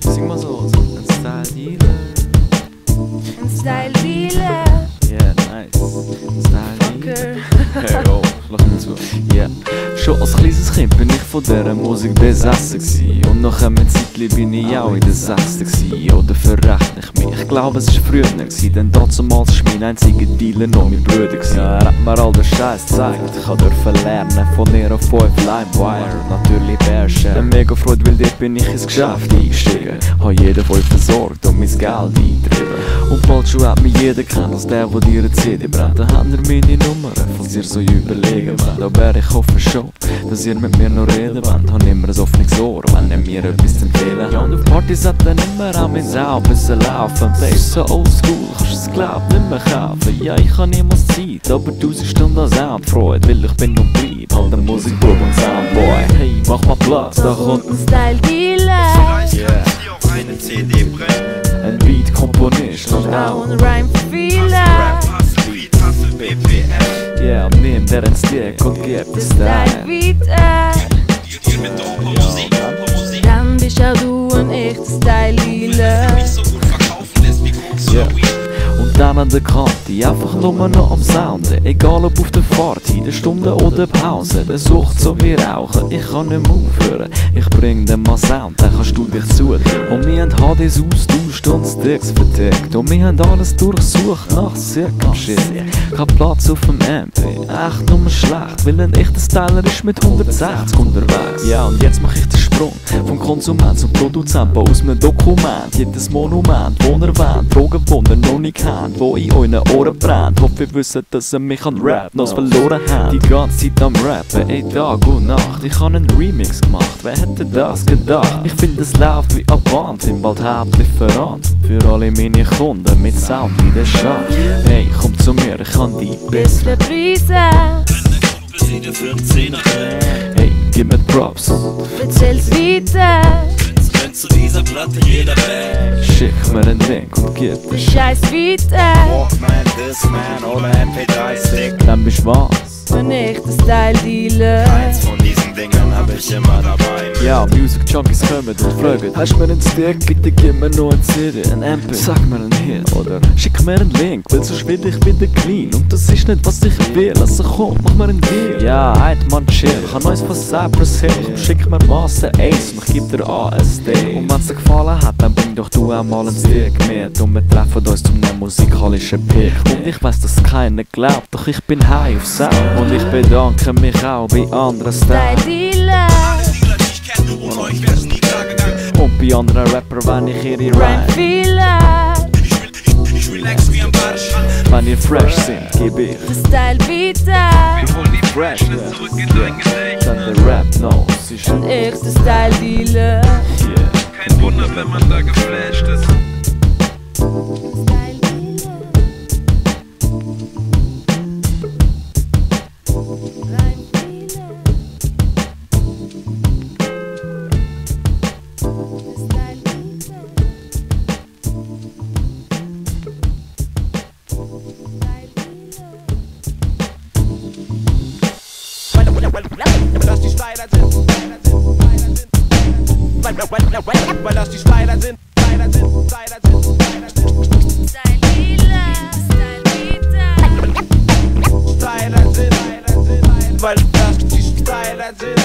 Beat, sing mal so, ein Style-Dealer. Ein Style-Dealer. Yeah, nice. Style-Dealer. Hey, oh, lass mich zu. Yeah. Schon als kleines Kind bin ich von dieser Musik besessen gsi. Und nach einem Zeitli bin ich auch in der 6. gsi. Oder verrechne ich mich? Ich glaube, es war früher gsi, denn damals war mein einziger Dealer noch mein Bruder gsi. Ja, er hat mir all den Scheiß gezeigt. Ich durfte lernen von ihr auf 5 Limewire. Natürlich beherrschen. Dann mega Freude, weil dort bin ich ins Geschäft eingestiegen. Hab jeden voll versorgt und mein Geld eingetrieben. Und bald schon hat mich jeder kennt als der dir eine CD brennt. Dann habt ihr meine Nummer, falls ihr so überlegen wollt. Aber ich hoffe schon, dass ihr mit mir noch reden wollt. Hab immer ein offenes Ohr, wenn ihr mir etwas zu empfehlen habt. Ja, und auf Partys hat dann immer an mein Sau ein bisschen laufen. Bass so oldschool, kannst du es glaub nicht mehr kaufen. Ja, ich hab niemals Zeit, aber 1000 Stunden an Sound Freude, weil ich bin und bleib halt der Musikbub und Soundboy. Hey, mach mal Platz, da kommt ein Style-Dealer. Yeah. Eine CD brennt. Ein Beat-Komponist und auch Ein Rhyme-Fehler. Beat, Hustle, BPM. yeah, nimm der ins Stick und gib den Style. Style-Beater. Ihr mit Musik. Dann bist auch du ein echter Style-Dealer. Nicht so gut verkaufen lässt wie Koks oder Weed. Und dann an der Kante, einfach nur noch am Sounden. Egal ob auf der Fahrt, in der Stunde oder Pause. Der sucht so wie Rauchen, ich kann nicht mehr aufhören. Ich bring dir mal Sound, dann kannst du dich suchen. Und wir haben HDs austauscht und Sticks vertickt. Und wir haben alles durchsucht nach Sick und Shit. Kein Platz auf dem MP, echt nur schlecht. Weil ein echter Styler ist mit 160 unterwegs. Ja, und jetzt mach ich den Sprung vom Konsument zum Produzent. Bau aus einem Dokument jedes Monument, wo er erwähnt. Drogen, die er noch nicht kennt, wo in euren Ohren brennt. Hoffe, ihr wisst, dass ihr mich an Rap noch verloren habt. Die ganze Zeit am Rappen, ey Tag und Nacht. Ich hab einen Remix gemacht, wer hätte das gedacht? Ich finde, es läuft wie eine Band, bin bald Hauptlieferant für alle meine Kunden mit Sound wie der Schacht. Hey, komm zu mir, ich kann die Bessere Preise. Rede für 10er. Hey, gib mir Props. Erzähl's weiter. Wenn zu dieser Platte jeder Band. Schick mir einen Link und gib den Scheiß weiter. Walkman, Discman oder MP3-Stick. Dann bist du was? Ein echter Style-Dealer. Eins von diesen Dingern hab ich immer dabei. Ja, Music Junkies kommen und fragen: hast du mir einen Stick? Bitte gib mir noch ein CD, ein MP. Sag mir einen Hit oder schick mir einen Link, weil sonst will ich wieder clean. Und das ist nicht, was ich will. Also komm, mach mir einen Deal. Ja, halt man chill. Ich hab neues von Cypress Hill. Komm, schick mir Master Ace und ich geb dir ASD. Und wenn's dir gefallen hat, dann bring doch du auch mal einen Stick mit. Und wir treffen uns zum musikalischen Pick. Und ich weiss, dass keiner glaubt, doch ich bin high auf Sound. Und ich bedanke mich auch bei anderen Styles. Style-Dealer. Die ich kenne und euch wär's nie klar gegangen. Und bei anderen Rapper, wenn ich ihre Rhyme. Rhyme-Fehler. Ich relax wie am Badestrand. Wenn ihr fresh sind, geb ich Style-Beater. Wir holen die Freshness, zurück in dein Gedächtnis. dann der Rap noch. Sie ist Ein echter Style-Dealer. yeah. Kein Wunder, wenn man da geflasht ist. Weil das die Spider sind, weil das die Spider sind, Style-Dealer. weil das die Spider sind.